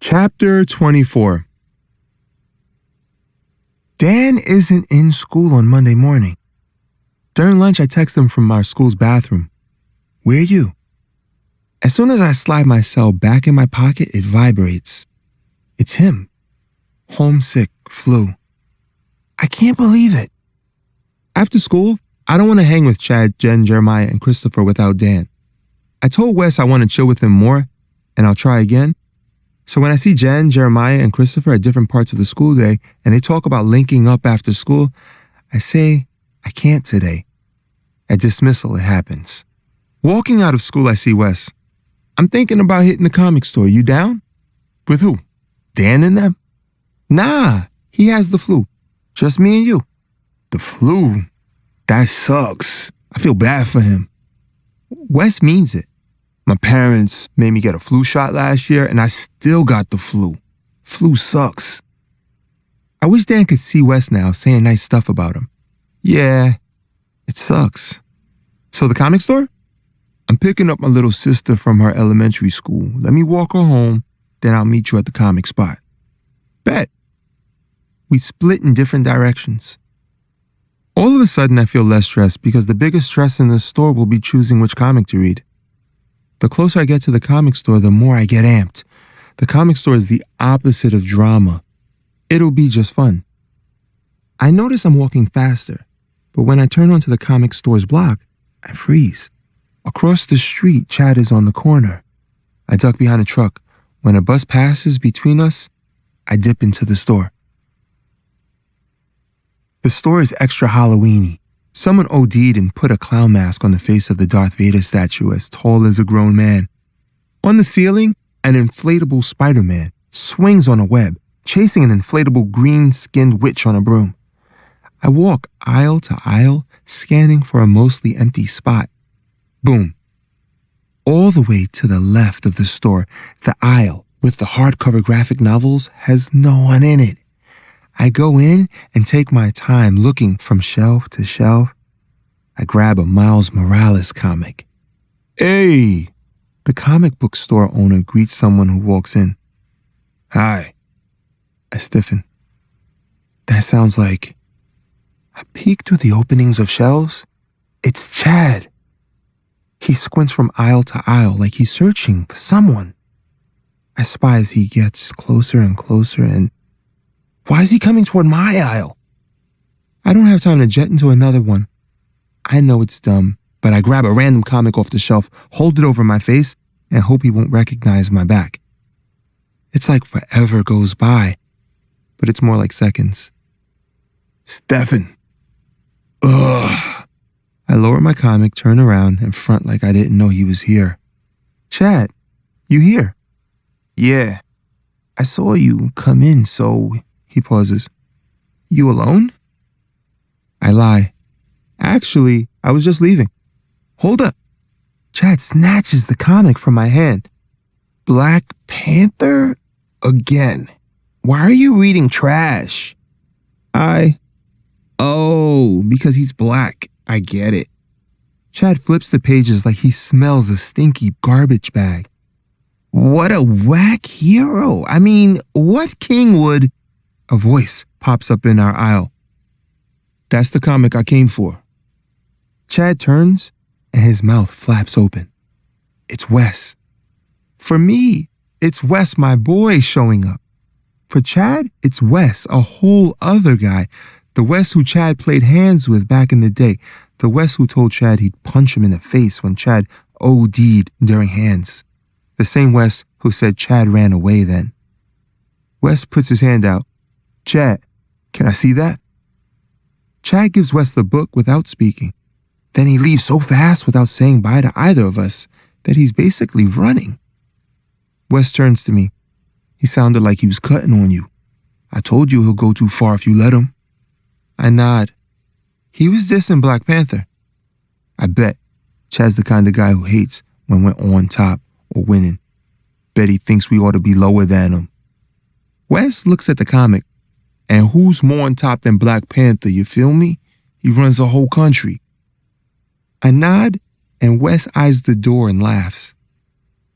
Chapter 24. Dan isn't in school on Monday morning. During lunch, I text him from our school's bathroom. "Where you?" As soon as I slide my cell back in my pocket, it vibrates. It's him. Homesick, flu. I can't believe it. After school, I don't want to hang with Chad, Jen, Jeremiah, and Christopher without Dan. I told Wes I want to chill with him more, and I'll try again. So when I see Jen, Jeremiah, and Christopher at different parts of the school day, and they talk about linking up after school, I say, I can't today. At dismissal, it happens. Walking out of school, I see Wes. I'm thinking about hitting the comic store. You down? With who? Dan and them? Nah, he has the flu. Just me and you. The flu? That sucks. I feel bad for him. Wes means it. My parents made me get a flu shot last year, and I still got the flu. Flu sucks. I wish Dan could see Wes now saying nice stuff about him. Yeah, it sucks. So the comic store? I'm picking up my little sister from her elementary school. Let me walk her home, then I'll meet you at the comic spot. Bet. We split in different directions. All of a sudden, I feel less stressed because the biggest stress in the store will be choosing which comic to read. The closer I get to the comic store, the more I get amped. The comic store is the opposite of drama. It'll be just fun. I notice I'm walking faster, but when I turn onto the comic store's block, I freeze. Across the street, Chad is on the corner. I duck behind a truck. When a bus passes between us, I dip into the store. The store is extra Halloween-y. Someone OD'd and put a clown mask on the face of the Darth Vader statue as tall as a grown man. On the ceiling, an inflatable Spider-Man swings on a web, chasing an inflatable green-skinned witch on a broom. I walk aisle to aisle, scanning for a mostly empty spot. Boom. All the way to the left of the store, the aisle with the hardcover graphic novels has no one in it. I go in and take my time looking from shelf to shelf. I grab a Miles Morales comic. Hey! The comic book store owner greets someone who walks in. Hi. I stiffen. That sounds like... I peek through the openings of shelves. It's Chad. He squints from aisle to aisle like he's searching for someone. I spy as he gets closer and closer and... Why is he coming toward my aisle? I don't have time to jet into another one. I know it's dumb, but I grab a random comic off the shelf, hold it over my face, and hope he won't recognize my back. It's like forever goes by, but it's more like seconds. Stefan. Ugh. I lower my comic, turn around, and front like I didn't know he was here. Chad, you here? Yeah. I saw you come in, so... He pauses. You alone? I lie. Actually, I was just leaving. Hold up. Chad snatches the comic from my hand. Black Panther? Again. Why are you reading trash? Oh, because he's black. I get it. Chad flips the pages like he smells a stinky garbage bag. What a whack hero. I mean, what king would... A voice pops up in our aisle. That's the comic I came for. Chad turns and his mouth flaps open. It's Wes. For me, it's Wes, my boy, showing up. For Chad, it's Wes, a whole other guy. The Wes who Chad played hands with back in the day. The Wes who told Chad he'd punch him in the face when Chad OD'd during hands. The same Wes who said Chad ran away then. Wes puts his hand out. Chad, can I see that? Chad gives Wes the book without speaking. Then he leaves so fast without saying bye to either of us that he's basically running. Wes turns to me. He sounded like he was cutting on you. I told you he'll go too far if you let him. I nod. He was dissing Black Panther. I bet Chad's the kind of guy who hates when we're on top or winning. Bet he thinks we ought to be lower than him. Wes looks at the comic. And who's more on top than Black Panther, you feel me? He runs the whole country. I nod, and Wes eyes the door and laughs.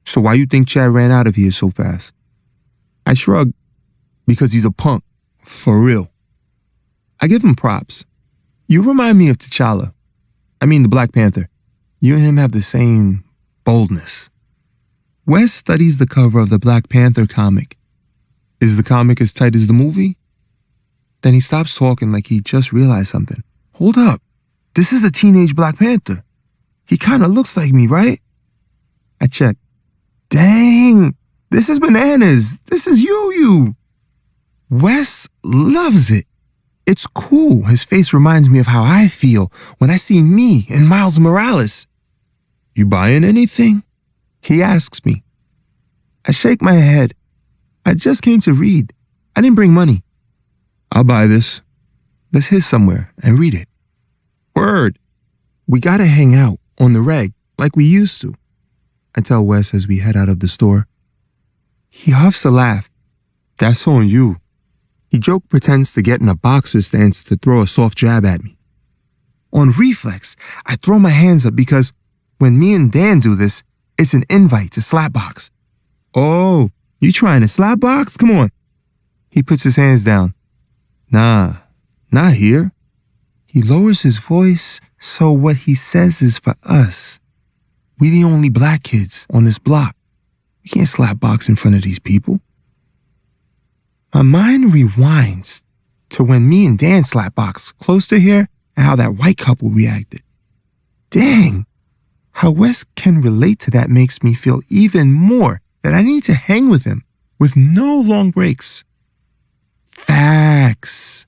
So why you think Chad ran out of here so fast? I shrug because he's a punk. For real. I give him props. You remind me of T'Challa. I mean the Black Panther. You and him have the same boldness. Wes studies the cover of the Black Panther comic. Is the comic as tight as the movie? Then he stops talking like he just realized something. Hold up. This is a teenage Black Panther. He kind of looks like me, right? I check. Dang, this is bananas. This is you. Wes loves it. It's cool. His face reminds me of how I feel when I see me and Miles Morales. You buying anything? He asks me. I shake my head. I just came to read. I didn't bring money. I'll buy this. Let's hit somewhere and read it. Word. We gotta hang out on the reg like we used to. I tell Wes as we head out of the store. He huffs a laugh. That's on you. He joke pretends to get in a boxer stance to throw a soft jab at me. On reflex, I throw my hands up because when me and Dan do this, it's an invite to Slapbox. Oh, you trying to Slapbox? Come on. He puts his hands down. Nah, not here. He lowers his voice so what he says is for us. We the only black kids on this block. We can't Slapbox in front of these people. My mind rewinds to when me and Dan Slapbox close to here and how that white couple reacted. Dang, how Wes can relate to that makes me feel even more that I need to hang with him with no long breaks. Facts.